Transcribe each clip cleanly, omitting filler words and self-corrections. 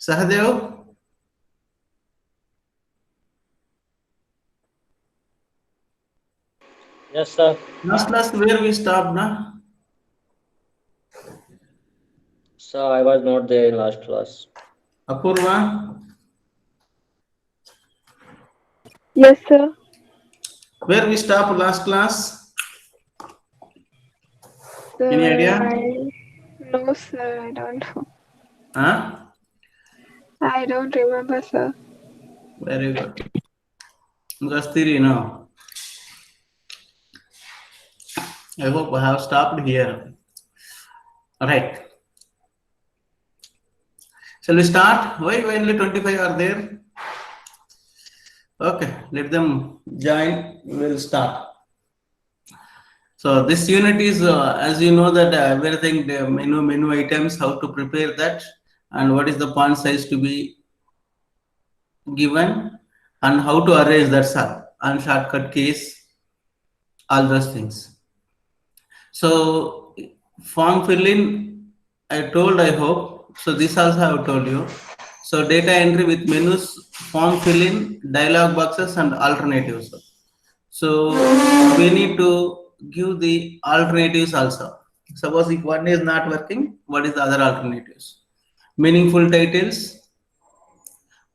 Sahadev? Yes, sir. Last class where we stopped, na? So I was not there in last class. Apurva? Yes, sir. Where we stopped last class? Any Sir, idea? no, sir, I don't know. Huh? I don't remember, sir. Very good. Just theory, no? I hope I have stopped here. Alright. Shall we start? Why only 25 are there? Okay, let them join. We'll start. So this unit is, as you know, that everything, the menu items, how to prepare that, and what is the font size to be given, and how to arrange that and shortcut keys, all those things. So form filling, I told, I hope. So this also I have told you. So data entry with menus, form filling, dialog boxes, and alternatives. So we need to give the alternatives also. Suppose if one is not working, what is the other alternatives? Meaningful titles,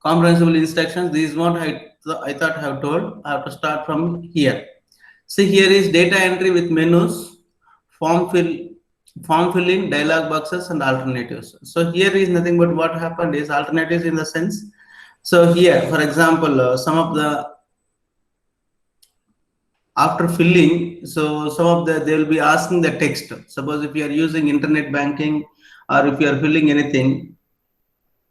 comprehensible instructions. This is what I thought I have told. I have to start from here. See, here is data entry with menus, form fill, form filling, dialog boxes, and alternatives. So here is nothing but what happened is alternatives in the sense. So here, for example, some of the after filling, so some of the they will be asking the text. Suppose if you are using internet banking or if you are filling anything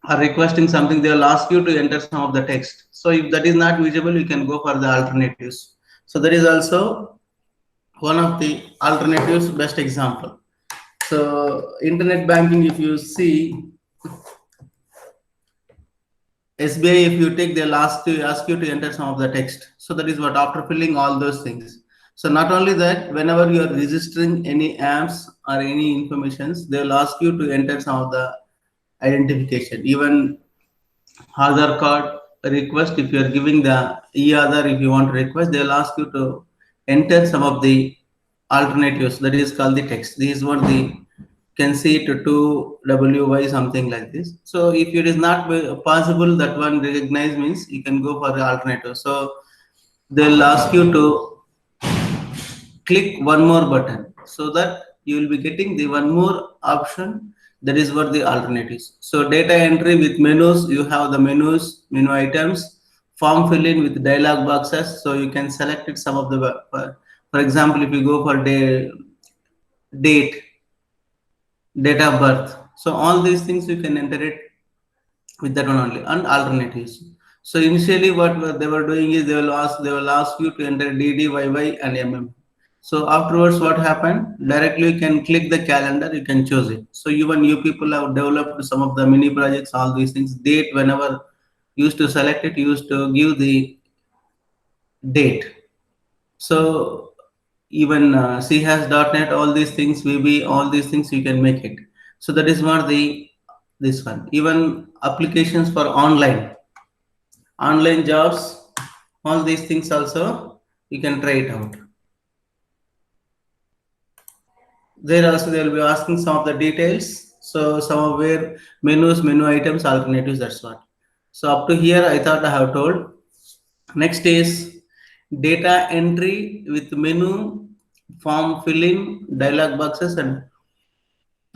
or requesting something, they will ask you to enter some of the text. So if that is not visible, you can go for the alternatives. So that is also one of the alternatives best example. So internet banking, if you see SBI, if you take, they'll ask you to enter some of the text. So that is what after filling all those things. So not only that, whenever you are registering any apps or any informations, they will ask you to enter some of the identification. Even Aadhaar card request, if you are giving the e-Aadhaar, if you want to request, they will ask you to enter some of the alternatives. That is called the text. This is what the can see to 2WY something like this. So if it is not possible, that one recognize means you can go for the alternative. So they'll ask you to click one more button so that you will be getting the one more option. That is what the alternatives. So data entry with menus, you have the menus, menu items, form fill in with dialog boxes. So you can select it some of the, for example, if you go for date, date of birth. So all these things you can enter it with that one only and alternatives. So initially what they were doing is they will ask you to enter DD, YY and MM. So afterwards what happened? Directly you can click the calendar, you can choose it. So even you people have developed some of the mini projects, all these things, date whenever used to select it, used to give the date. So even CHAS.NET, all these things, VB, all these things you can make it. So that is what the this one. Even applications for online jobs, all these things also you can try it out. There also they will be asking some of the details. So some of where menus, menu items, alternatives. That's what. So up to here, I thought I have told. Next is data entry with menu, form filling, dialog boxes, and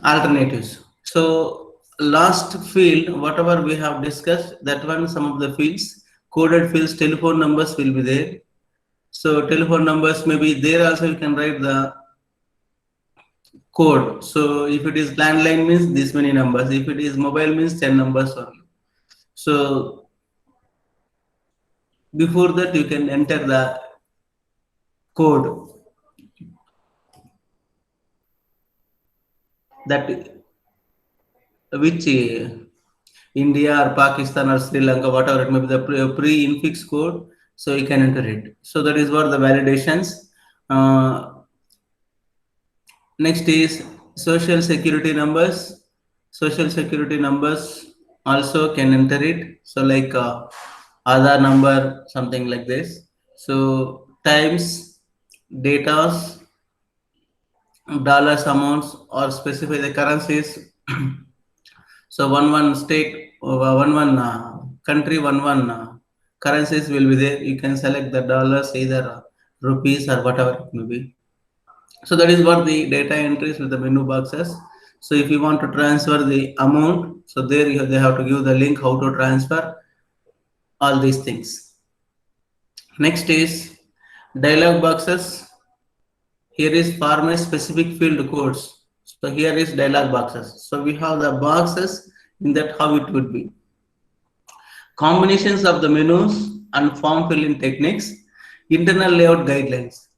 alternatives. So last field, whatever we have discussed, that one, some of the fields, coded fields, telephone numbers will be there. So telephone numbers may be there also, you can write the code. So if it is landline means this many numbers, if it is mobile means 10 numbers only. So before that you can enter the code that which India or Pakistan or Sri Lanka, whatever it may be, the pre-infix code, so you can enter it. So that is what the validations. Next is social security numbers. Social security numbers also can enter it. So like Aadhaar number, something like this. So times, datas, dollars amounts, or specify the currencies. So one state, one country, one currencies will be there. You can select the dollars, either rupees or whatever it may be. So that is what the data entries with the menu boxes. So if you want to transfer the amount, so there they have to give the link how to transfer all these things. Next is dialog boxes. Here is format specific field codes. So here is dialog boxes. So we have the boxes in that how it would be. Combinations of the menus and form filling techniques, internal layout guidelines.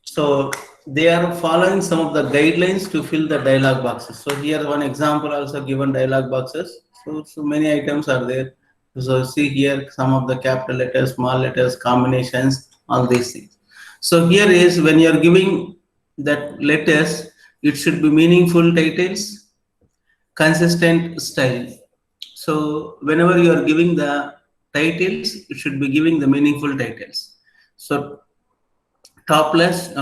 So they are following some of the guidelines to fill the dialog boxes. So here one example also given dialog boxes. So many items are there. So see here some of the capital letters, small letters, combinations, all these things. So here is when you are giving that letters, it should be meaningful titles, consistent style. So whenever you are giving the titles, it should be giving the meaningful titles. So top left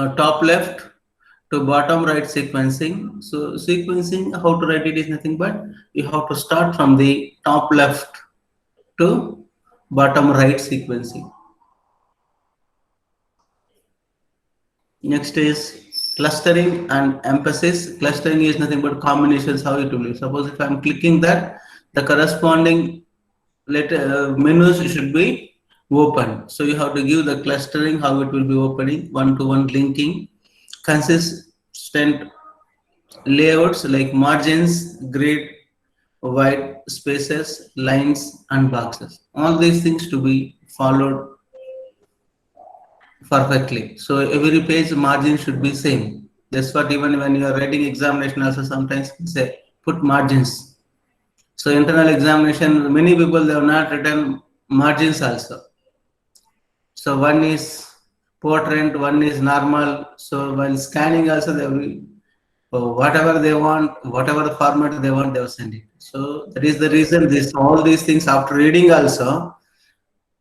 to bottom right sequencing. So sequencing, how to write it is nothing but you have to start from the top left to bottom right sequencing. Next is clustering and emphasis. Clustering is nothing but combinations, how it will be. Suppose if I'm clicking that, the corresponding menus should be open. So you have to give the clustering, how it will be opening, one-to-one linking, consistent layouts like margins, grid, white spaces, lines, and boxes. All these things to be followed perfectly. So every page margin should be same. That's what even when you are writing examination also sometimes say put margins. So internal examination, many people they have not written margins also. So one is portrait, one is normal. So while scanning also they will whatever they want, whatever format they want, they will send it. So that is the reason this all these things after reading also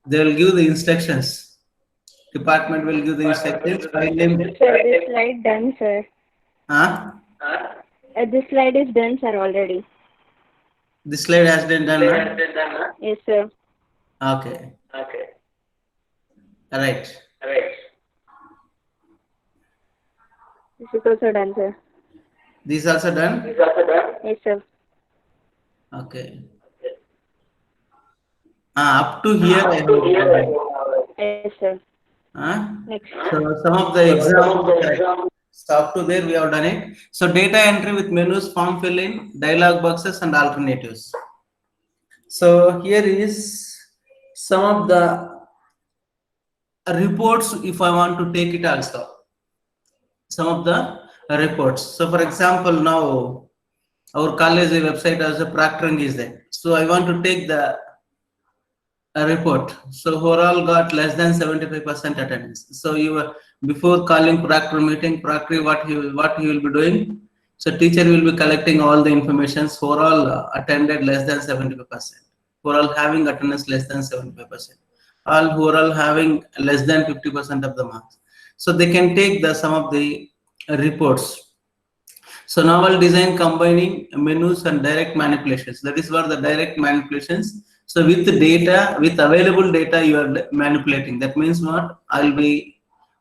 they will give the instructions. Department will give the instructions. Sir, this slide done, sir. Huh? This slide is done, sir, already. This slide has been done. Yes, sir. Okay. Right. This is also done, sir. This is also done. Yes, sir. Okay. Up to here I have. Yes, sir. Next. So some of the examples. So up to there we have done it. So data entry with menus, form filling, dialog boxes, and alternatives. So here is some of the reports if I want to take it also. Some of the reports. So for example, now our college website as a proctoring is there. So I want to take the report. So overall got less than 75% attendance. So you were before calling proctor meeting, proctor what he will be doing. So teacher will be collecting all the information. Overall attended less than 75%. Overall having attendance less than 75%. All who are all having less than 50% of the marks. So they can take the some of the reports. So novel design combining menus and direct manipulations. That is what the direct manipulations. So with the data, with available data, you are manipulating. That means what? I'll be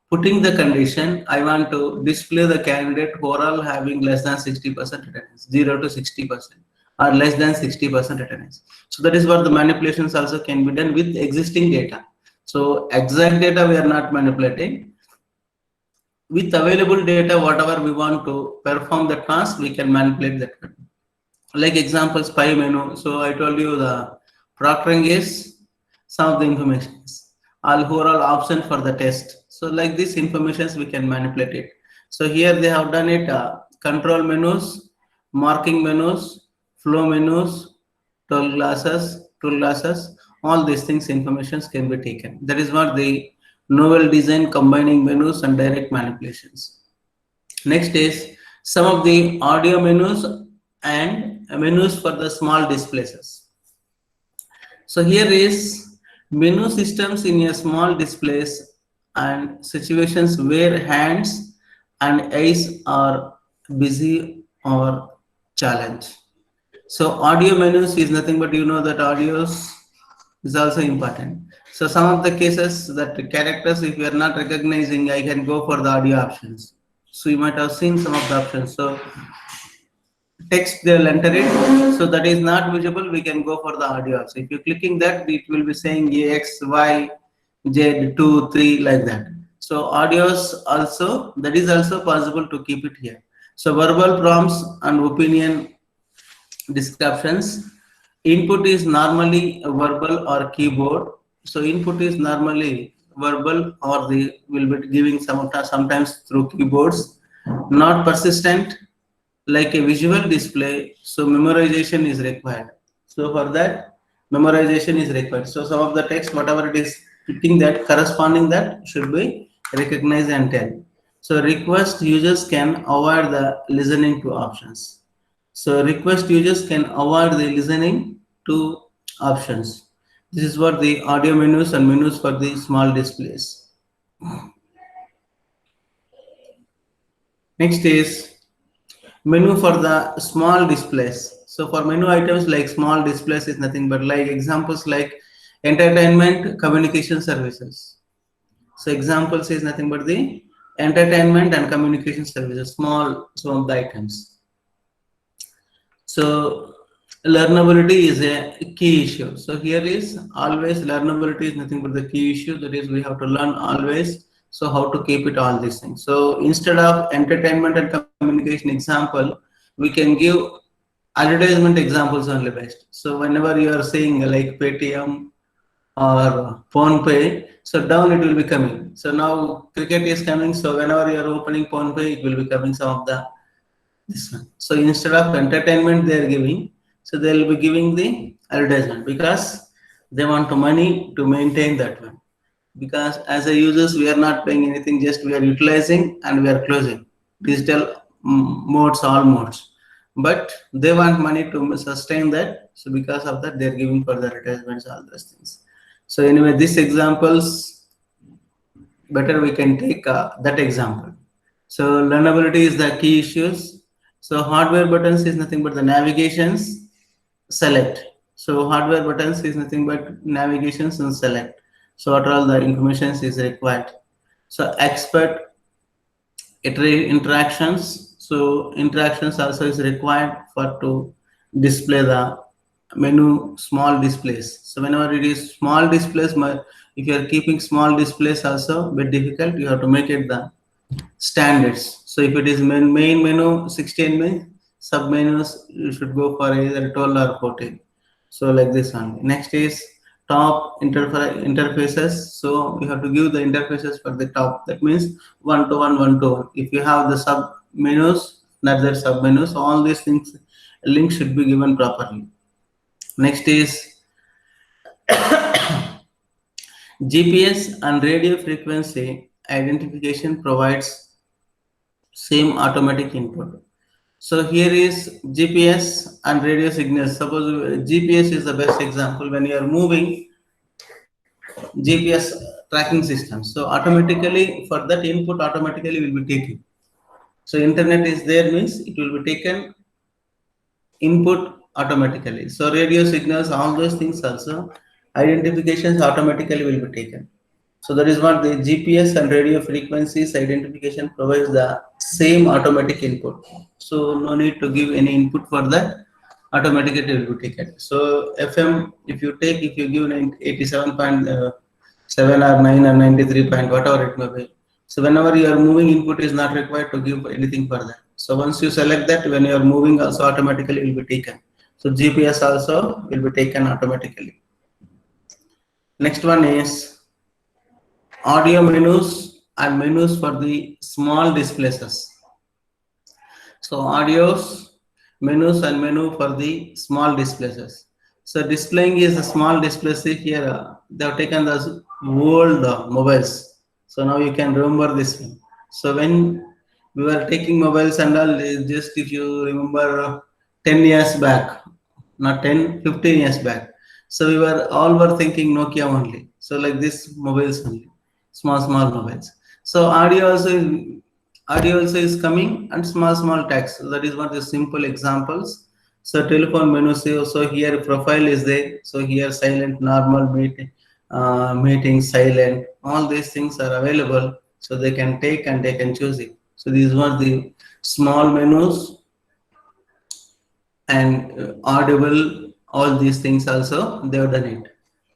putting the condition. I want to display the candidate who are all having less than 60% attendance, 0 to 60%, or less than 60% attendance. So that is what the manipulations also can be done with existing data. So exact data we are not manipulating. With available data, whatever we want to perform the task, we can manipulate that. Like example, spy menu. So I told you the proctoring is some of the informations. All who are all option for the test. So like this informations we can manipulate it. So here they have done it control menus, marking menus, flow menus, tool glasses, all these things informations can be taken. That is what the novel design combining menus and direct manipulations. Next is some of the audio menus and menus for the small displays. So here is menu systems in a small displays and situations where hands and eyes are busy or challenged. So audio menus is nothing but you know that audios is also important. So some of the cases that the characters, if you are not recognizing, I can go for the audio options. So you might have seen some of the options. So text they will enter it. So that is not visible, we can go for the audio. So if you're clicking that, it will be saying X, Y, Z, 2, 3 like that. So audios also, that is also possible to keep it here. So verbal prompts and opinion descriptions. Input is normally a verbal or keyboard. So input is normally verbal or they will be giving sometimes through keyboards. Not persistent like a visual display. So memorization is required. So for that memorization is required. So some of the text, whatever it is fitting that corresponding that should be recognized and tell. So request users can avoid the listening to options. So request users can avoid the listening to options. This is what the audio menus and menus for the small displays. Next is menu for the small displays. So for menu items like small displays is nothing but like examples like entertainment, communication services. So examples is nothing but the entertainment and communication services, small some of the items. So learnability is a key issue. So here is always learnability is nothing but the key issue. That is we have to learn always. So how to keep it all these things. So instead of entertainment and communication example, we can give advertisement examples only best. So whenever you are saying like Paytm or PhonePe, so down it will be coming. So now cricket is coming. So whenever you are opening PhonePe, it will be coming some of the this one. So instead of entertainment they are giving, so they will be giving the advertisement because they want money to maintain that one. Because as a users we are not paying anything, just we are utilizing and we are closing digital modes, all modes. But they want money to sustain that. So because of that they are giving for the advertisements, all those things. So anyway, these examples better we can take that example. So learnability is the key issues. So hardware buttons is nothing but the navigations, select. So hardware buttons is nothing but navigations and select. So what all the information is required. So expert interactions. So interactions also is required for to display the menu small displays. So whenever it is small displays, if you are keeping small displays also bit difficult, you have to make it the standards. So if it is main menu 16 means sub menus you should go for either 12 or 14. So like this one. Next is top interfaces. So you have to give the interfaces for the top. That means 1 to 1, 1 to 1. If you have the sub menus, another sub menus, all these things links should be given properly. Next is GPS and radio frequency identification provides same automatic input. So here is GPS and radio signals. Suppose GPS is the best example. When you are moving, GPS tracking system. So automatically for that input automatically will be taken. So internet is there means it will be taken input automatically. So radio signals, all those things also identifications automatically will be taken. So that is what the GPS and radio frequencies identification provides the same automatic input. So no need to give any input for that, automatically it will be taken. So FM, if you give 87.7 or 9 or 93 point, whatever it may be. So whenever you are moving, input is not required to give anything for that. So once you select that, when you are moving also automatically will be taken. So GPS also will be taken automatically. Next one is audio menus and menus for the small displays. So audios, menus and menu for the small displays. So displaying is a small display. Here they have taken the old mobiles. So now you can remember this one. So when we were taking mobiles and all, just if you remember 10 years back, not 10, 15 years back. So we were all were thinking Nokia only. So like this mobiles only, small mobiles. So audio also is coming, and small text. So that is one of the simple examples. So telephone menu. So here profile is there. So here silent, normal, meeting, silent. All these things are available. So they can take and they can choose it. So these were the small menus, and audible, all these things also they have done it.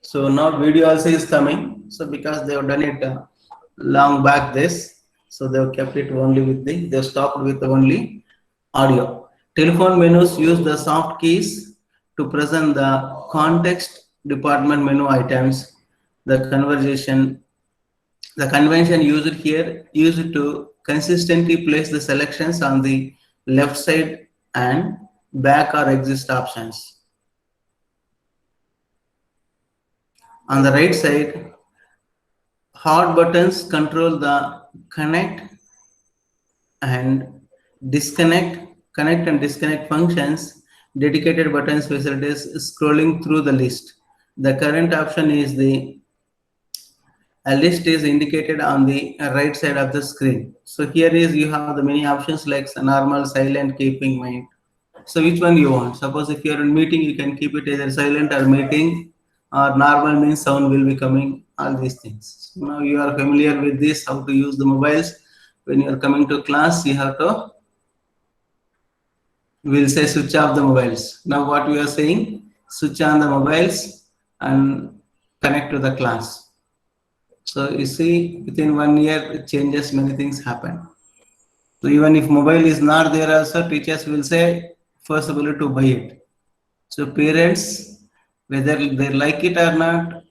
So now video also is coming. So because they have done it long back this, so they have kept it only with they stopped with only audio. Telephone menus use the soft keys to present the context department menu items. The convention used here used to consistently place the selections on the left side and back or exit options. On the right side, hot buttons control the connect and connect and disconnect functions. Dedicated buttons facilities scrolling through the list. The current option is a list is indicated on the right side of the screen. So here is you have the many options like normal, silent, keeping mind. So which one you want? Suppose if you're in meeting, you can keep it either silent or meeting, or normal means sound will be coming, all these things. So now you are familiar with this, how to use the mobiles. When you are coming to class, you have to, we'll say switch off the mobiles. Now what we are saying, switch on the mobiles and connect to the class. So you see, within 1 year, it changes, many things happen. So even if mobile is not there also, teachers will say, forcibly to buy it. So parents, whether they like it or not,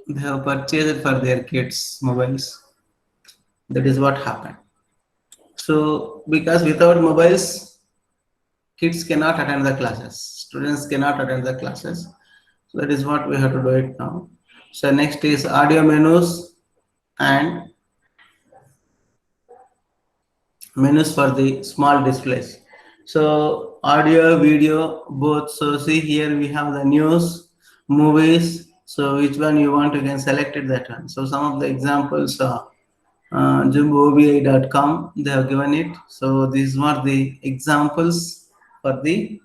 they have purchased it for their kids' mobiles. That is what happened. So because without mobiles, kids cannot attend the classes. Students cannot attend the classes. So that is what we have to do it now. So next is audio menus and menus for the small displays. So audio, video, both. So see here we have the news, movies. So which one you want, you can select it, that one. So some of the examples are jumbobi.com, they have given it. So these were the examples for the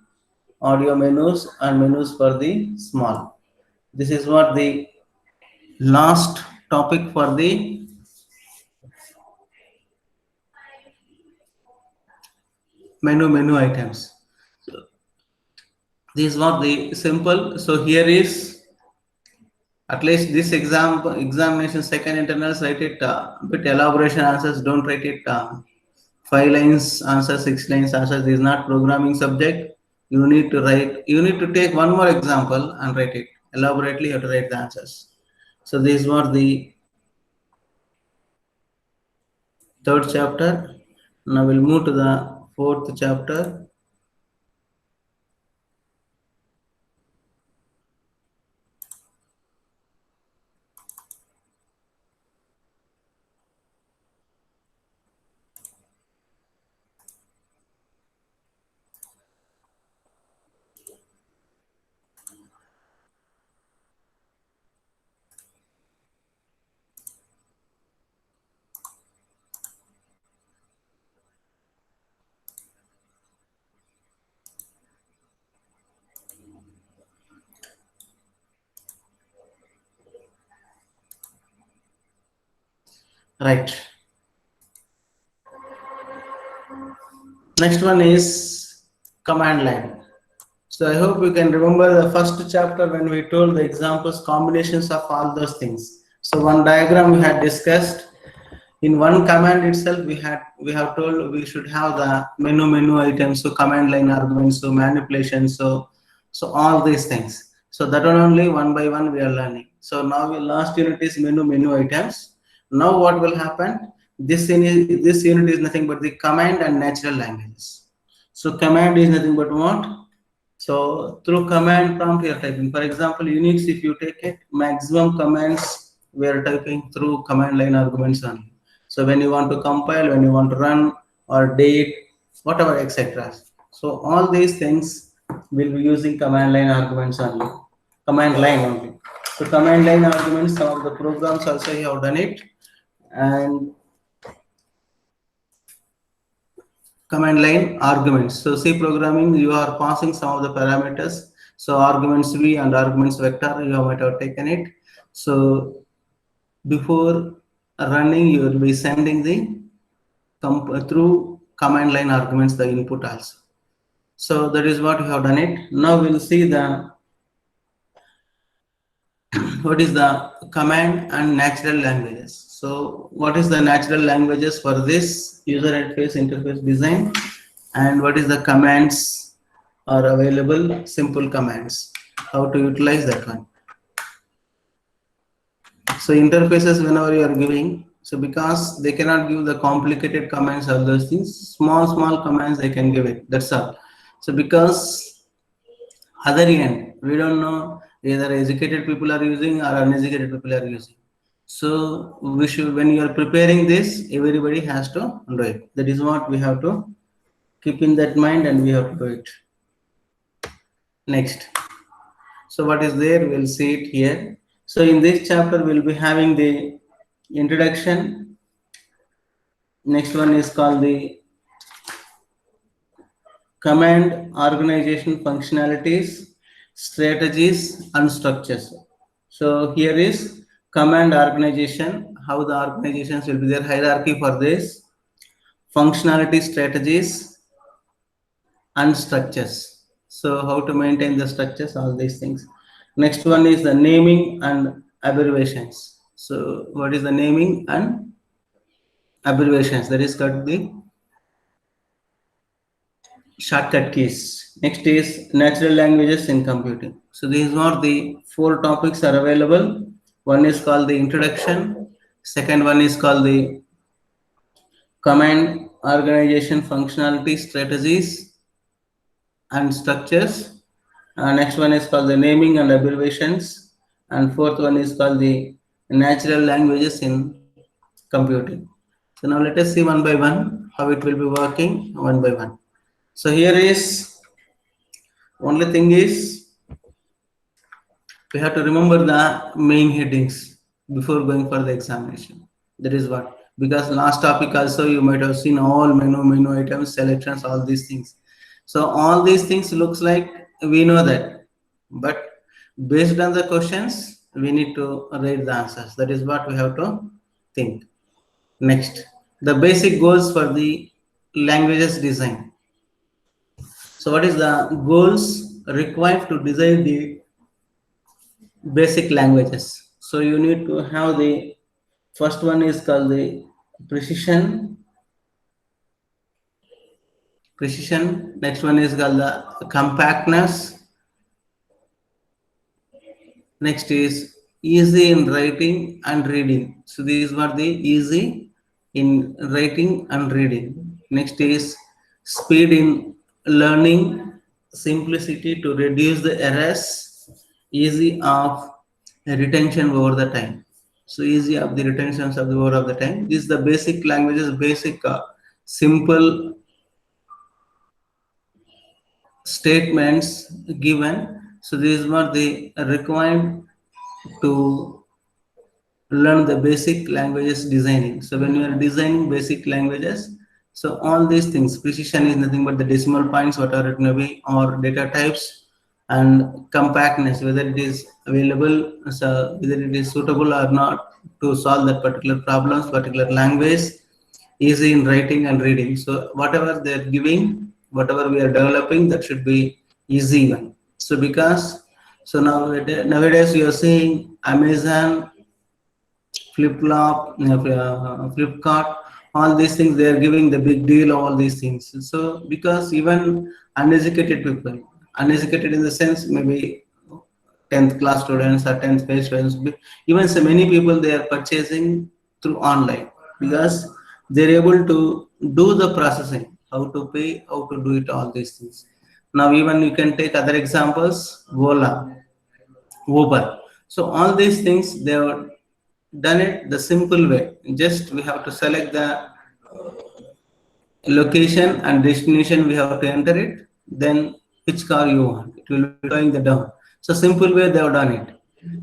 audio menus and menus for the small. This is what the last topic for the menu items. So these were the simple. So here is at least this examination second internals, write it bit elaboration answers, don't write it 5 lines answer, 6 lines answer. This is not programming subject. You need to take one more example and write it elaborately. You have to write the answers. So these were the third chapter. Now we'll move to the fourth chapter. Right. Next one is command line. So I hope you can remember the first chapter when we told the examples, combinations of all those things. So one diagram we had discussed. In one command itself, we have told we should have the menu items, so command line arguments, so manipulation, so all these things. So that one only one by one we are learning. So now last unit is menu items. Now what will happen? This unit is nothing but the command and natural languages. So command is nothing but what? So through command prompt we are typing. For example, Unix, if you take it, maximum commands we are typing through command line arguments only. So when you want to compile, when you want to run or date, whatever, etc. So all these things will be using command line arguments only. Command line only. So command line arguments, some of the programs also you have done it. And command line arguments. So C programming, you are passing some of the parameters. So arguments V and arguments vector, you might have taken it. So before running, you will be sending the through command line arguments the input also. So that is what we have done it. Now we'll see the what is the command and natural languages. So what is the natural languages for this user interface design, and what is the commands are available, simple commands, how to utilize that one. So interfaces, whenever you are giving, so because they cannot give the complicated commands or those things, small commands they can give it, that's all. So because other end, we don't know either educated people are using or uneducated people are using. So we should, when you are preparing this, everybody has to do it. That is what we have to keep in that mind, and we have to do it. Next. So what is there, we'll see it here. So in this chapter, we'll be having the introduction. Next one is called the command organization functionalities, strategies, and structures. So here is command organization, how the organizations will be their hierarchy for this, functionality, strategies, and structures. So how to maintain the structures, all these things. Next one is the naming and abbreviations. So what is the naming and abbreviations? That is got the shortcut keys. Next is natural languages in computing. So these are the 4 topics are available. One is called the introduction. Second one is called the command organization functionality, strategies, and structures. Next one is called the naming and abbreviations. And fourth one is called the natural languages in computing. So now let us see one by one how it will be working one by one. So here is, only thing is, we have to remember the main headings before going for the examination. That is what, because last topic also you might have seen all menu items, selections, all these things. So all these things looks like we know that, but based on the questions, we need to write the answers. That is what we have to think. Next, the basic goals for the languages design. So what is the goals required to design the basic languages? So you need to have the first one is called the precision. Next one is called the compactness. Next is easy in writing and reading. So these were the easy in writing and reading. Next is speed in learning, simplicity to reduce the errors, easy of retention over the time. So easy of the retentions of the over of the time. This is the basic languages, basic simple statements given. So these were the required to learn the basic languages designing. So when you are designing basic languages, so all these things, precision is nothing but the decimal points, whatever it may be, or data types, and compactness, whether it is available, so whether it is suitable or not to solve that particular problems, particular language, easy in writing and reading. So whatever they are giving, whatever we are developing, that should be easy one. So because, so nowadays you are seeing Amazon, Flipkart, all these things, they are giving the big deal, all these things. So because even uneducated people, uneducated in the sense maybe 10th class students or 10th grade students, even so many people, they are purchasing through online because they're able to do the processing, how to pay, how to do it, all these things. Now even you can take other examples, Ola, Uber. So all these things, they are done it the simple way. Just we have to select the location and destination we have to enter it, then which car you want. It will be showing the down. So simple way they have done it.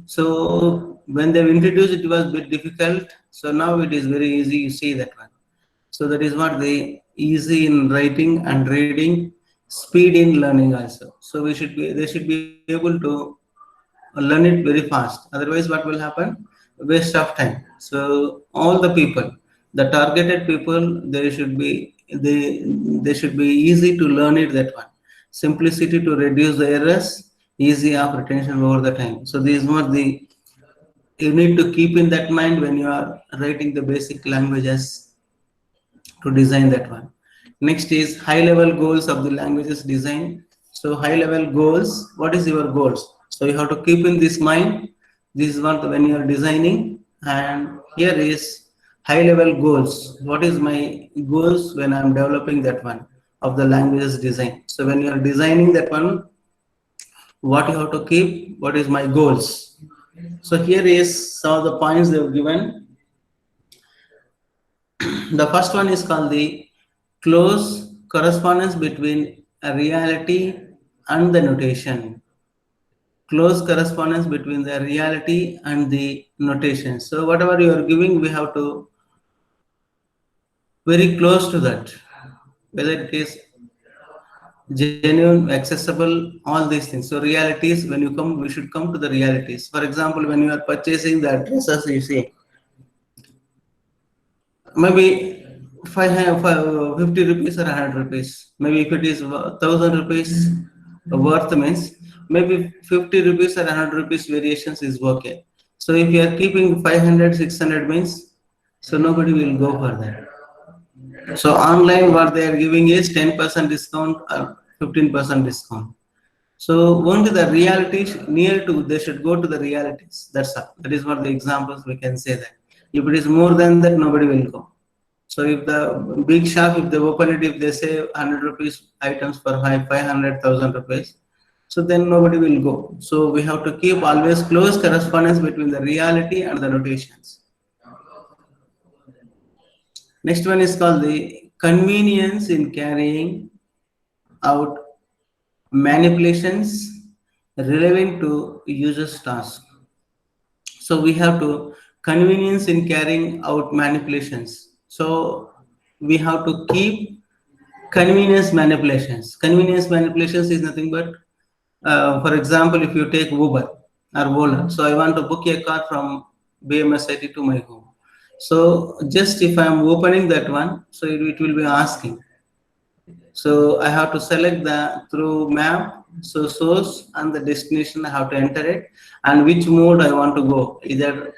So when they've introduced it was a bit difficult. So now it is very easy. You see that one. So that is what they easy in writing and reading, speed in learning also. So they should be able to learn it very fast. Otherwise, what will happen? Waste of time. So all the people, the targeted people, they should be easy to learn it that one. Simplicity to reduce the errors, easy of retention over the time. So these are the you need to keep in that mind when you are writing the basic languages to design that one. Next is high level goals of the languages design. So high level goals, what is your goals? So you have to keep in this mind. This is what when you are designing, and here is high level goals. What is my goals when I am developing that one of the languages design? So when you are designing that one, what you have to keep, what is my goals? So here is some of the points they have given. The first one is called the close correspondence between a reality and the notation. Close correspondence between the reality and the notation. So whatever you are giving, we have to very close to that, whether it is genuine, accessible, all these things. So realities, when you come, we should come to the realities. For example, when you are purchasing the dresses, you see, maybe if I have 50 rupees or 100 rupees, maybe if it is 1000 rupees worth means, maybe 50 rupees or 100 rupees variations is okay. So if you are keeping 500, 600 means, so nobody will go for that. So online what they are giving is 10% discount or 15% discount. So only the realities near to, they should go to the realities. That's all. That is what the examples we can say that. If it is more than that, nobody will go. So if the big shop, if they open it, if they say 100 rupees items for 500,000 rupees, so then nobody will go. So we have to keep always close correspondence between the reality and the notations. Next one is called the convenience in carrying out manipulations relevant to user's task. So we have to convenience in carrying out manipulations. So we have to keep convenience manipulations. Convenience manipulations is nothing but, for example, if you take Uber or Ola, so I want to book a car from BMSIT to my home. So just if I am opening that one, so it will be asking. So I have to select the through map, so source and the destination, I have to enter it, and which mode I want to go, either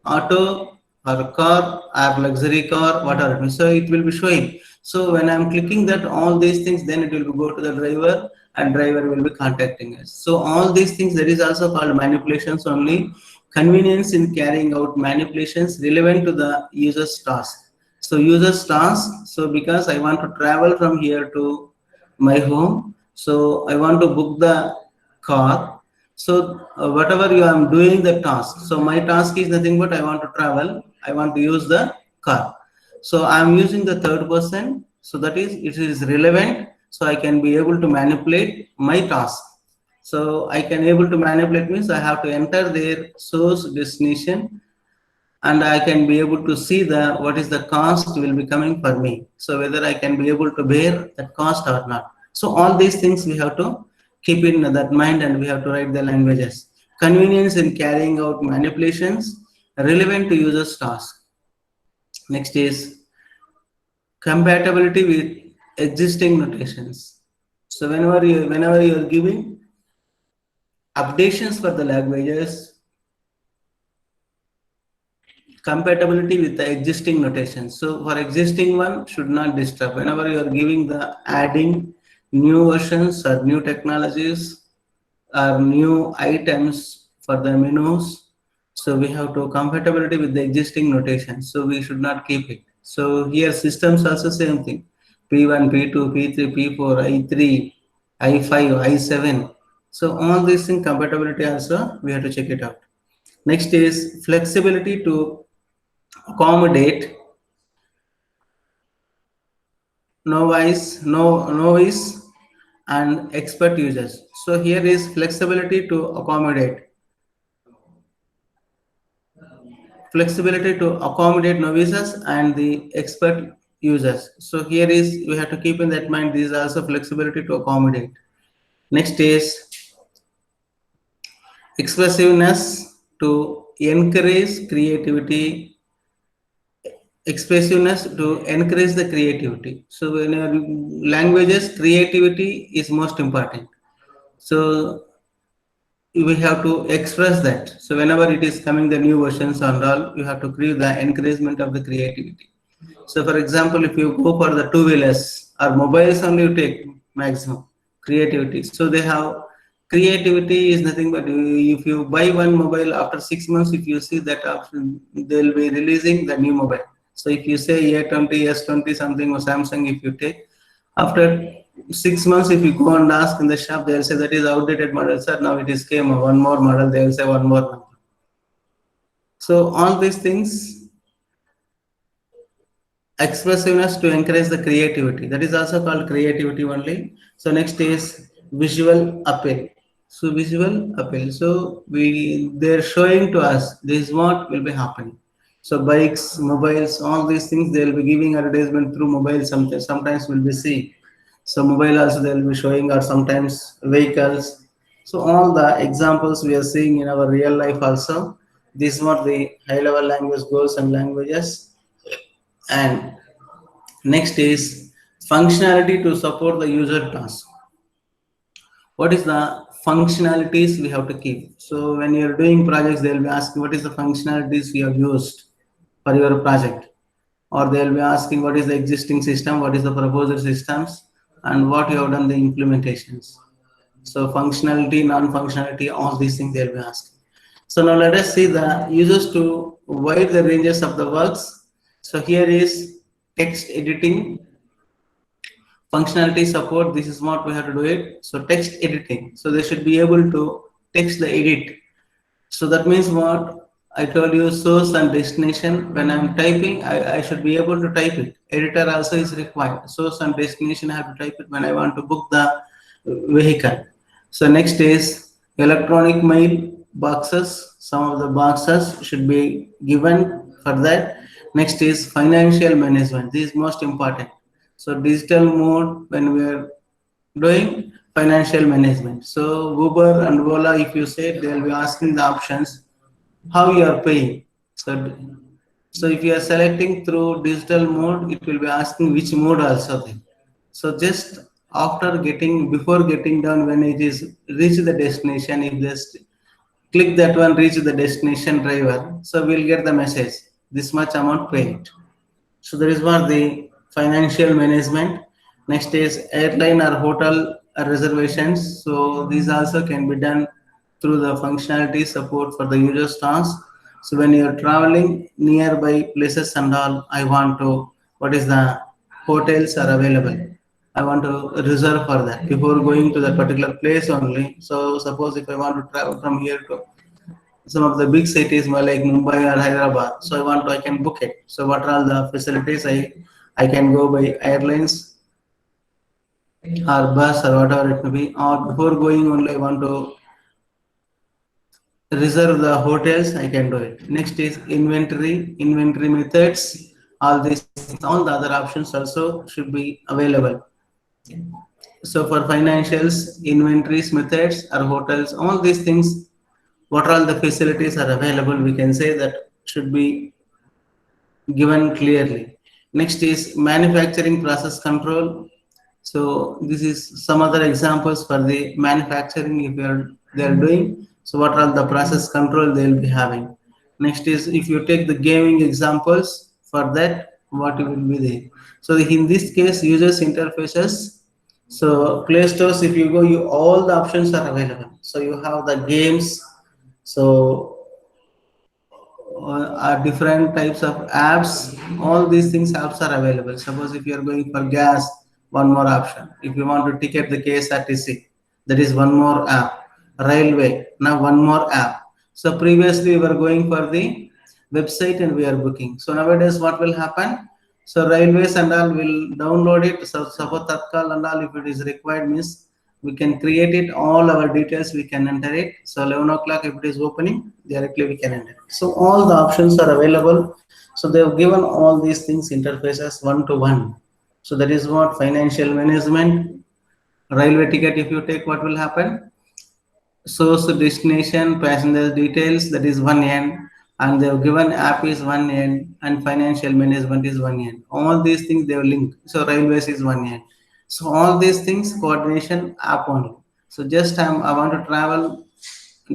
auto or car or luxury car, whatever. So it will be showing. So when I'm clicking that all these things, then it will go to the driver and driver will be contacting us. So all these things, that is also called manipulations only. Convenience in carrying out manipulations relevant to the user's task. So user's task, so because I want to travel from here to my home, so I want to book the car. So whatever you am doing the task, so my task is nothing but I want to travel, I want to use the car. So I am using the third person, so that is, it is relevant, so I can be able to manipulate my task. So I can able to manipulate means I have to enter their source destination, and I can be able to see the what is the cost will be coming for me. So whether I can be able to bear that cost or not. So all these things we have to keep in that mind, and we have to write the languages. Convenience in carrying out manipulations relevant to user's task. Next is compatibility with existing notations. So whenever you are giving updations for the languages, compatibility with the existing notations. So for existing one should not disturb. Whenever you are giving the adding new versions or new technologies or new items for the menus, so we have to compatibility with the existing notation. So we should not keep it. So here systems also same thing. P1, P2, P3, P4, I3, I5, I7. So all these things compatibility also we have to check it out. Next is flexibility to accommodate novice, and expert users. So here is flexibility to accommodate novices and the expert users. So here is, we have to keep in that mind, this is also flexibility to accommodate. Next is expressiveness to encourage creativity. Expressiveness to encourage the creativity. So in our languages, creativity is most important. So we have to express that. So whenever it is coming the new versions and all, you have to create the encouragement of the creativity. So for example, if you go for the two-wheelers or mobiles only, you take maximum creativity. So they have creativity is nothing but if you buy one mobile, after 6 months, if you see that option, they'll be releasing the new mobile. So if you say A20, S20 something or Samsung, if you take, after 6 months, if you go and ask in the shop, they'll say that is outdated model, sir. Now it is came one more model. They'll say one more number. So all these things, expressiveness to encourage the creativity. That is also called creativity only. So next is visual appeal. So visual appeal. So they're showing to us this is what will be happening. So bikes, mobiles, all these things they'll be giving advertisement through mobile. Sometimes we'll be seeing. So mobile also they'll be showing, or sometimes vehicles. So all the examples we are seeing in our real life also. This is what the high level language goals and languages. And next is functionality to support the user task. What is the functionalities we have to keep? So when you're doing projects, they'll be asking what is the functionalities you have used for your project, or they'll be asking what is the existing system, what is the proposed systems, and what you have done the implementations. So functionality, non-functionality, all these things they'll be asking. So now let us see the users to wide the ranges of the works. So here is text editing, functionality support. This is what we have to do it. So text editing. So they should be able to text the edit. So that means what I told you, source and destination. When I'm typing, I should be able to type it. Editor also is required. Source and destination, I have to type it when I want to book the vehicle. So next is electronic mail boxes. Some of the boxes should be given for that. Next is financial management. This is most important. So digital mode when we are doing financial management. So Uber and Ola, if you say, they will be asking the options how you are paying. So if you are selecting through digital mode, it will be asking which mode also there. So just after before getting down, when it is reach the destination, if just click that one, reach the destination driver, so we'll get the message, this much amount paid. So there is what the financial management. Next is airline or hotel reservations. So these also can be done through the functionality support for the user's task. So when you are traveling nearby places and all, I want to, what is the hotels are available, I want to reserve for that before going to that particular place only. So suppose if I want to travel from here to some of the big cities like Mumbai or Hyderabad, so I can book it. So what are all the facilities? I can go by airlines or bus or whatever it may be, or before going only I want to reserve the hotels, I can do it. Next is inventory methods. All the other options also should be available. So for financials, inventories, methods, or hotels, all these things, what all the facilities are available, we can say that should be given clearly. Next is manufacturing process control. So this is some other examples for the manufacturing if they are doing. So what are the process control they will be having. Next is if you take the gaming examples, for that what will be there. So in this case, users interfaces. So Play Stores, if you go, all the options are available. So you have the games. So are different types of apps. All these things apps are available. Suppose if you are going for gas, one more option. If you want to ticket the KSRTC, that is one more app. Railway, now one more app. So previously we were going for the website and we are booking. So nowadays what will happen? So railways and all will download it. So suppose Tatkal and all, if it is required, means we can create it. All our details we can enter it. So 11 o'clock, if it is opening, directly we can enter it. So all the options are available. So they have given all these things interfaces one to one. So that is what financial management, railway ticket. If you take, what will happen? Source, destination, passenger details, that is one end, and they have given app is one end, and financial management is one end. All these things they have linked. So railways is one end. So all these things coordination app only. So just I want to travel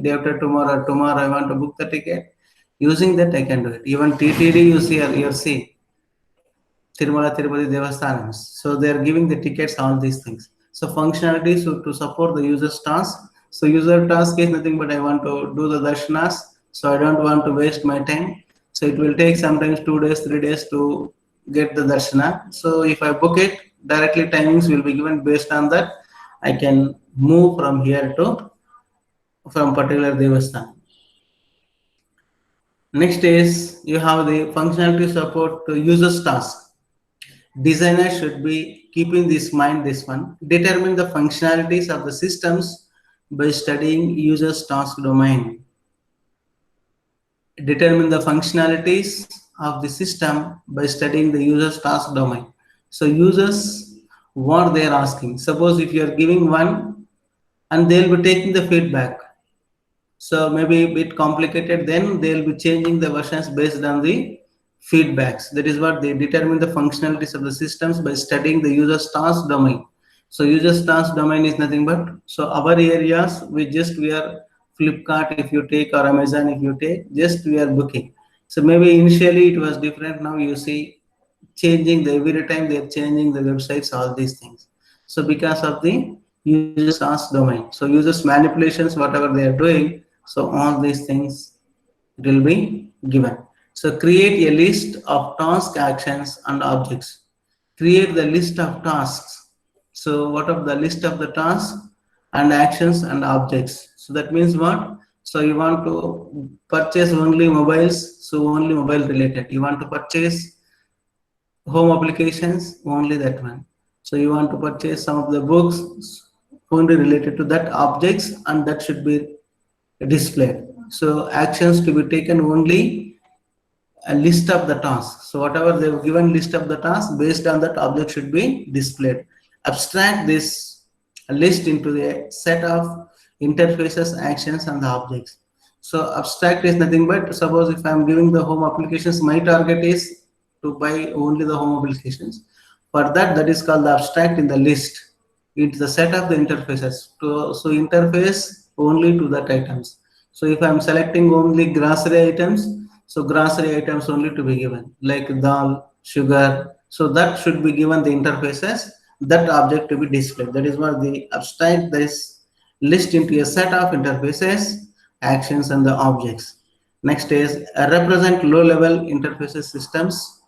day after tomorrow. Tomorrow I want to book the ticket. Using that I can do it. Even TTD you see here, you see Tirumala Tirupati Devasthanams. So they are giving the tickets, all these things. So functionalities to support the user's task. So user task is nothing but I want to do the darshanas. So I don't want to waste my time. So it will take sometimes 2 days, 3 days to get the darshana. So if I book it, directly timings will be given based on that. I can move from here to from particular devasthan. Next is you have the functionality support to user's task. Designer should be keeping this mind, this one. Determine the functionalities of the systems by studying user's task domain. Determine the functionalities of the system by studying the user's task domain. So users, what they are asking. Suppose if you are giving one and they'll be taking the feedback. So maybe a bit complicated, then they'll be changing the versions based on the feedbacks. That is what they determine the functionalities of the systems by studying the user's task domain. So user's task domain is nothing but, so our areas, we are Flipkart if you take, or Amazon if you take, just we are booking. So maybe initially it was different. Now you see changing every time they are changing the websites, all these things. So because of the user's task domain. So users manipulations, whatever they are doing, so all these things will be given. So create a list of task actions and objects. Create the list of tasks. So what of the list of the tasks and actions and objects? So that means what? So you want to purchase only mobiles, so only mobile related. You want to purchase home applications, only that one. So you want to purchase some of the books, only related to that objects, and that should be displayed. So actions to be taken, only a list of the tasks. So whatever they've given list of the tasks, based on that object should be displayed. Abstract this list into the set of interfaces, actions, and the objects. So abstract is nothing but, suppose if I'm giving the home applications, my target is to buy only the home applications. For that, that is called the abstract in the list. It's the set of the interfaces. So interface only to that items. So if I'm selecting only grocery items, so grocery items only to be given, like dal, sugar. So that should be given the interfaces, that object to be displayed. That is what the abstract this list into a set of interfaces, actions, and the objects. Next is represent low-level interfaces systems.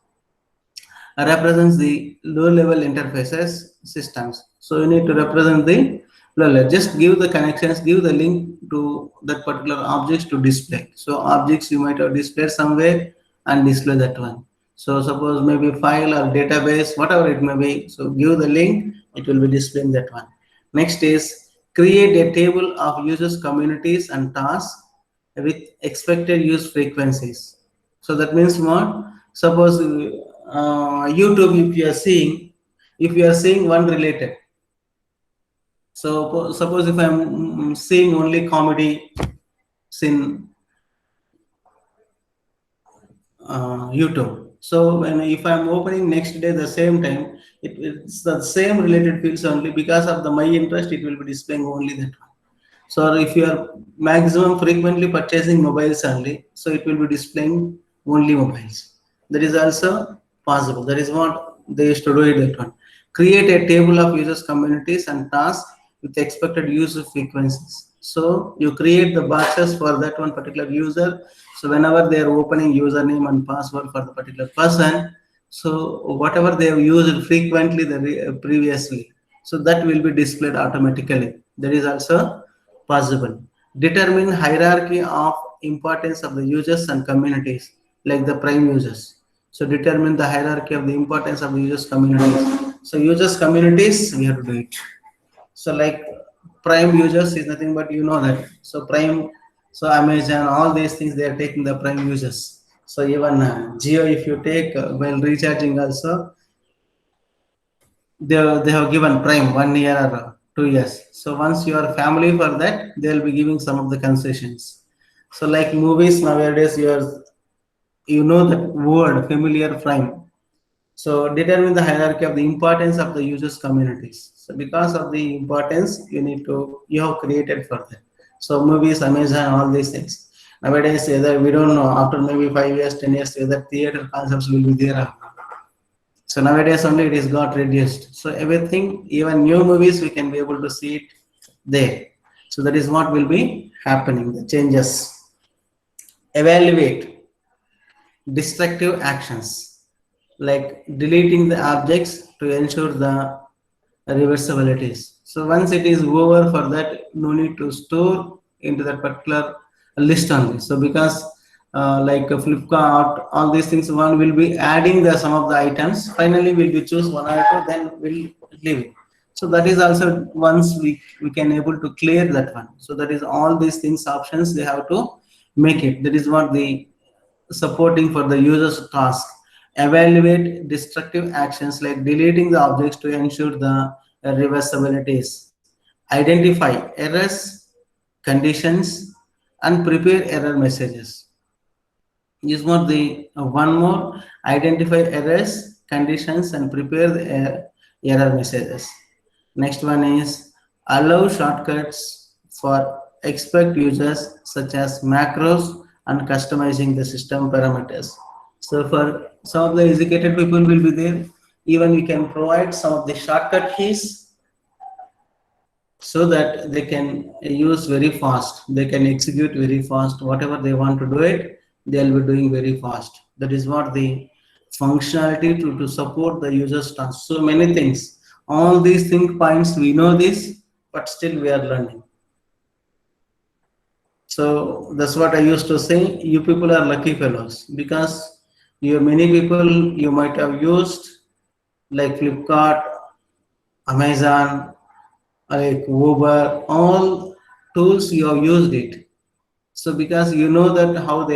Represents the low-level interfaces systems. So you need to represent the low level. Just give the connections, give the link to that particular objects to display. So objects you might have displayed somewhere and display that one. So suppose maybe file or database, whatever it may be. So give the link, it will be displaying that one. Next is create a table of users, communities, and tasks with expected use frequencies. So that means what? Suppose YouTube, if you are seeing one related. So suppose if I'm seeing only comedy in YouTube. So if I'm opening next day the same time, it's the same related fields only. Because of my interest, it will be displaying only that one. So if you are maximum frequently purchasing mobiles only, so it will be displaying only mobiles. That is also possible. That is what they used to do it, that one. Create a table of users, communities, and tasks with expected user frequencies. So you create the boxes for that one particular user. So whenever they are opening username and password for the particular person, so whatever they have used frequently previously, so that will be displayed automatically. That is also possible. Determine hierarchy of importance of the users and communities, like the prime users. So determine the hierarchy of the importance of the users communities. So users communities, we have to do it. So like Prime users is nothing but you know that. So Prime, so Amazon, all these things they are taking the Prime users. So even Geo, if you take while recharging also, they have given Prime 1 year or 2 years. So once you are family for that, they will be giving some of the concessions. So like movies nowadays, you know that word familiar Prime. So determine the hierarchy of the importance of the users communities. So because of the importance, you have created for that. So movies, Amazon, all these things. Nowadays, either we don't know after maybe 5 years, 10 years, whether theater concepts will be there or not. So nowadays only it is got reduced. So everything, even new movies, we can be able to see it there. So that is what will be happening. The changes. Evaluate destructive actions like deleting the objects to ensure the reversibilities. So once it is over, for that no need to store into that particular list only. So because like Flipkart, all these things, one will be adding the some of the items. Finally, will be choose one or two, then we'll leave it. So that is also once we can able to clear that one. So that is all these things options they have to make it. That is what the supporting for the user's task. Evaluate destructive actions like deleting the objects to ensure the reversibilities. Identify errors, conditions, and prepare error messages. Is what the one more, identify errors, conditions, and prepare the error messages. Next one is allow shortcuts for expert users such as macros and customizing the system parameters. So for some of the educated people will be there, even you can provide some of the shortcut keys so that they can use very fast. They can execute very fast. Whatever they want to do it, they'll be doing very fast. That is what the functionality to support the user's task. So many things. All these think points, we know this, but still we are learning. So that's what I used to say. You people are lucky fellows because many people you might have used like Flipkart, Amazon, like Uber, all tools you have used it. So because you know that how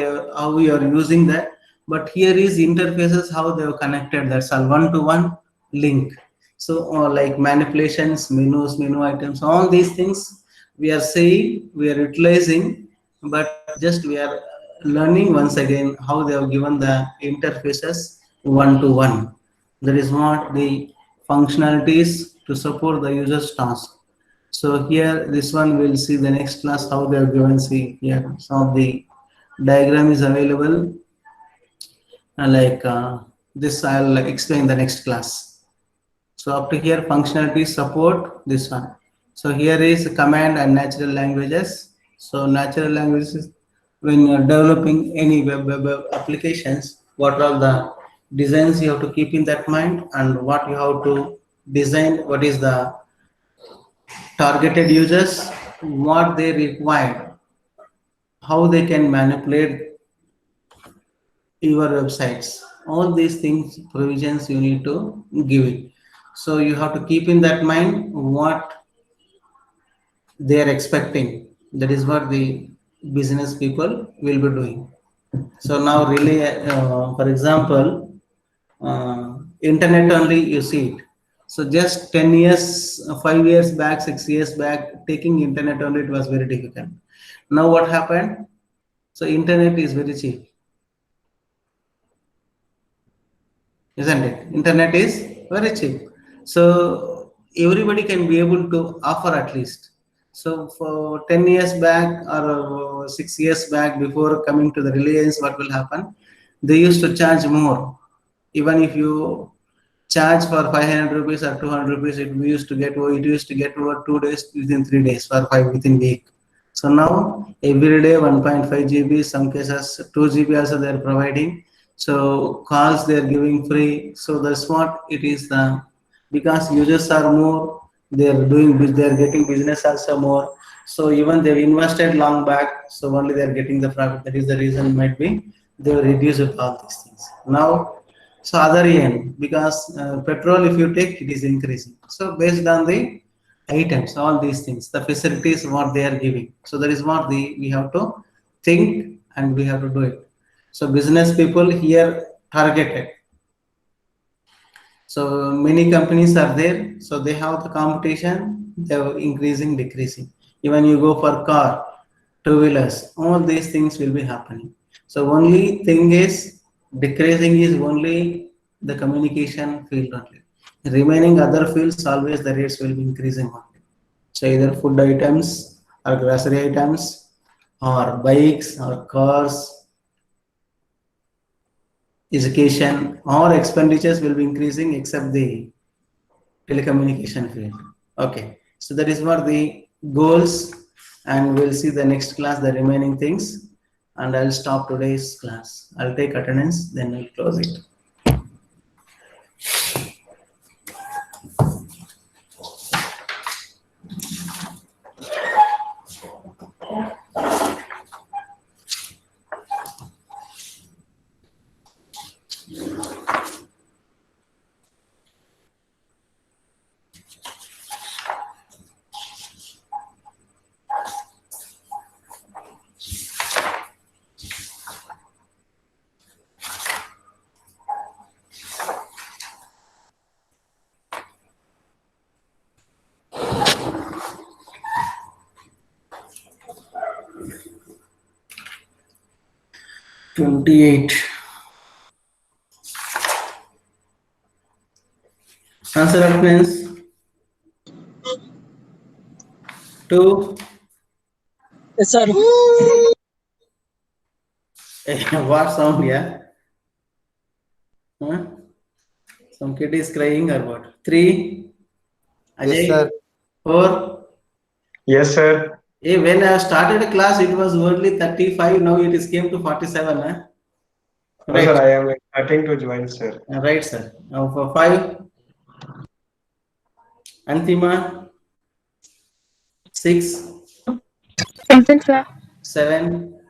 you are using that, but here is interfaces how they are connected. That's all one-to-one link. So like manipulations, menus, menu items, all these things we are saying, we are utilizing, but just we are learning once again how they have given the interfaces one-to-one. That is what the functionalities to support the user's task. So here, this one we'll see the next class how they are given. See here, some of the diagram is available. Like this, I'll explain the next class. So up to here, functionality support this one. So here is command and natural languages. So natural languages, when you're developing any web applications, what are the designs you have to keep in that mind, and what you have to design, what is the targeted users, what they require, how they can manipulate your websites. All these things, provisions you need to give it. So you have to keep in that mind what they are expecting. That is what the business people will be doing. So now really, for example, internet only you see it. So just 10 years, 5 years back, 6 years back, taking internet only, it was very difficult. Now what happened? So internet is very cheap. Isn't it? Internet is very cheap. So everybody can be able to offer at least. So for 10 years back or 6 years back, before coming to the Reliance, what will happen? They used to charge more. Even if you charge for 500 rupees or 200 rupees, it used to get over 2 days within 3 days or 5 within week. So now every day 1.5 GB, some cases 2 GB also they are providing. So calls they are giving free. So that's what it is. Because users are more, they are getting business also more. So even they've invested long back, so only they are getting the profit. That is the reason might be they will reduce all these things. Now So other end, because petrol, if you take, it is increasing. So based on the items, all these things, the facilities what they are giving. So that is what we have to think and we have to do it. So business people here targeted. So many companies are there. So they have the competition. They are increasing, decreasing. Even you go for car, two-wheelers, all these things will be happening. So only thing is decreasing is only the communication field only. Remaining other fields, always the rates will be increasing only. So either food items or grocery items or bikes or cars, education, all expenditures will be increasing except the telecommunication field. Okay, so that is what the goals, and we'll see the next class the remaining things, and I'll stop today's class. I'll take attendance, then I'll close it. $28. Answer of friends. 2. Yes, sir. What sound? Yeah. Huh? Some kid is crying or what? 3. Ajay. Yes, sir. 4. Yes, sir. Hey, when I started class, it was only 35. Now it is came to 47. Huh? No, Right. sir, I am starting to join, sir. Right, sir. Now for 5. Antima. 6. Present, sir. 7.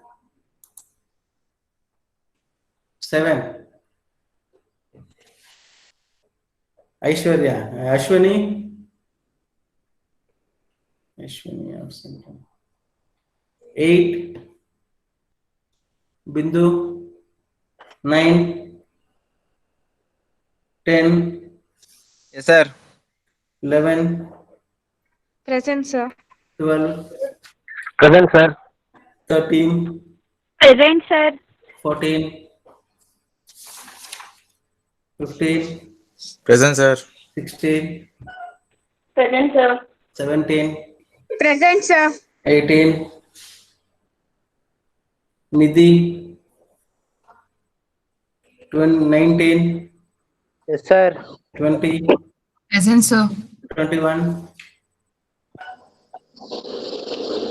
7. Aishwarya. Ashwani. Ashwani absent. 8. Bindu. 9. 10. Yes, sir. 11. Present, sir. 12. Present, sir. 13. Present, sir. 14. 15. Present, sir. 16. Present, sir. 17. Present, sir. 18. Nidhi. 19. Yes, sir. 20. Present, sir. 21.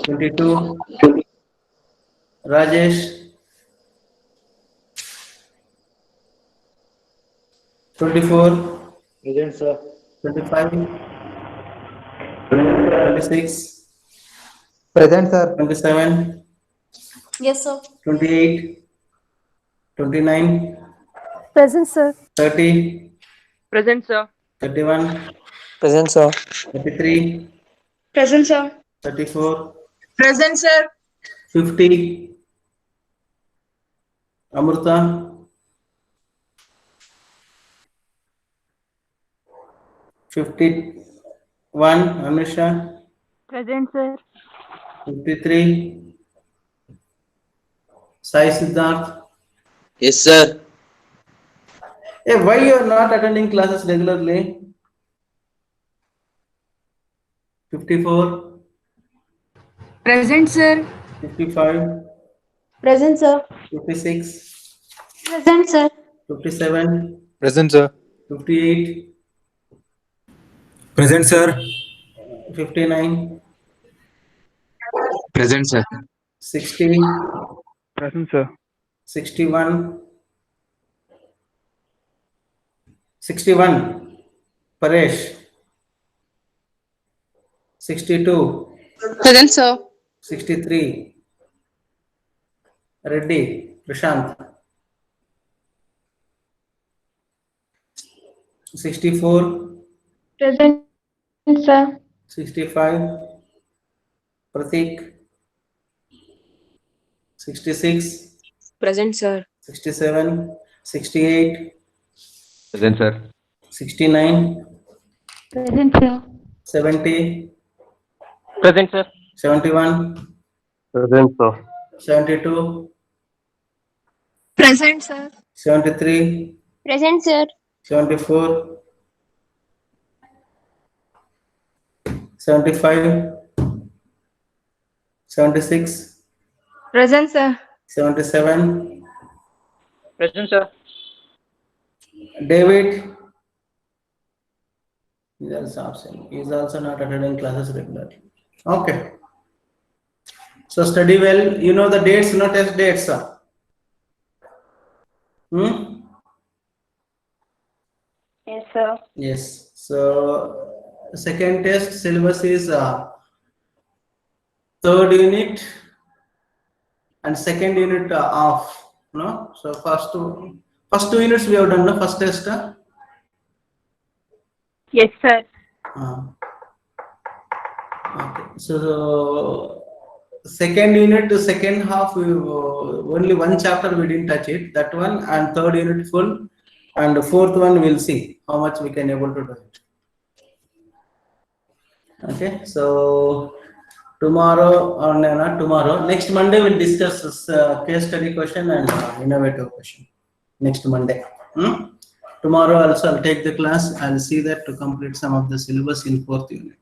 22. Rajesh. 24. Present, sir. 25. 26. Present, sir. 27. Yes, sir. 28. 29. Present, sir. 30. Present, sir. 31. Present, sir. 33. Present, sir. 34. Present, sir. 50. Amrita. 51. Anusha. Present, sir. 53. Sai Siddharth. Yes, sir. Hey, why you are not attending classes regularly? 54. Present, sir. 55. Present, sir. 56. Present, sir. 57. Present, sir. 58. Present, sir. 59. Present, sir. 60. Present, sir. 61. 61. Paresh. 62. Present, sir. 63. Reddy. Prashant. 64, Present, sir. 65, Pratik, 66, Present, sir. 67, 68, Present, sir. 69, Present, sir. 70, Present, sir. 71, Present, sir. 72, Present, sir. 73, Present, sir. 74, 75, 76, Present, sir. 77, Present, sir. David is also absent. He is also not attending classes regularly. Okay. So study well. You know the dates, not test dates, sir. Yes, sir. Yes. So second test syllabus is third unit and second unit off. No. So first two units we have done. No, first test. Yes, sir. Okay. So second unit to second half, we only one chapter we didn't touch it. That one, and third unit full, and the fourth one we'll see how much we can able to do it. Okay. So tomorrow, or no, not tomorrow. Next Monday we'll discuss this case study question and innovative question. Next Monday. Tomorrow also I'll take the class. I'll see that to complete some of the syllabus in fourth unit.